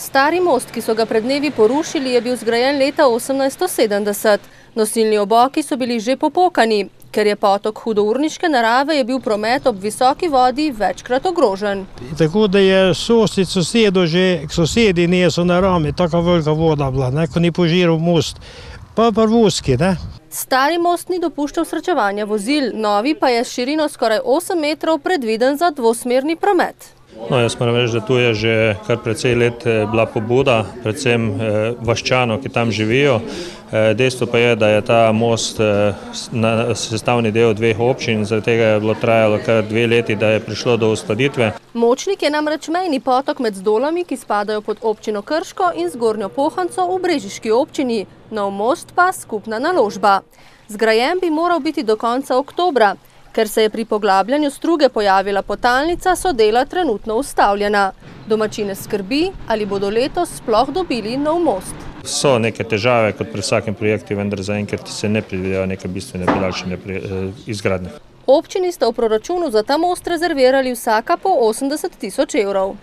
Stari most, ki so ga pred dnevi porušili, je bil zgrajen leta 1870. Nosilni oboki so bili že popokani. Ker je potok hudourniške narave, je bil promet ob visoki vodi večkrat ogrožen. Tako da je sosedi niso na rami, tako velika voda bila, ko ni požiral most, pa voski. Stari most ni dopuščal srečevanja vozil, novi pa je s širino skoraj 8 metrov predviden za dvosmerni promet. Jaz moram reči, da tu je že kar precej let bila pobuda, predvsem vaščanov, ki tam živijo. Dejstvo pa je, da je ta most sestavni del dveh občin, zaradi tega je bilo trajalo kar 2 leti, da je prišlo do uskladitve. Močnik je namreč mejni potok med Zdolami, ki spadajo pod občino Krško, in Zgornjo Pohanco v brežiški občini. Nov most pa skupna naložba. Zgrajen bi moral biti do konca oktobra. Ker se je pri poglabljanju struge pojavila potalnica, so dela trenutno ustavljena. Domačine skrbi, ali bodo letos sploh dobili nov most. So neke težave kot pri vsakem projektu, vendar zaenkrat se ne predvidevajo neke bistvene podaljšanje izgradnje. Občini sta v proračunu za ta most rezervirali vsaka po 80 000 evrov.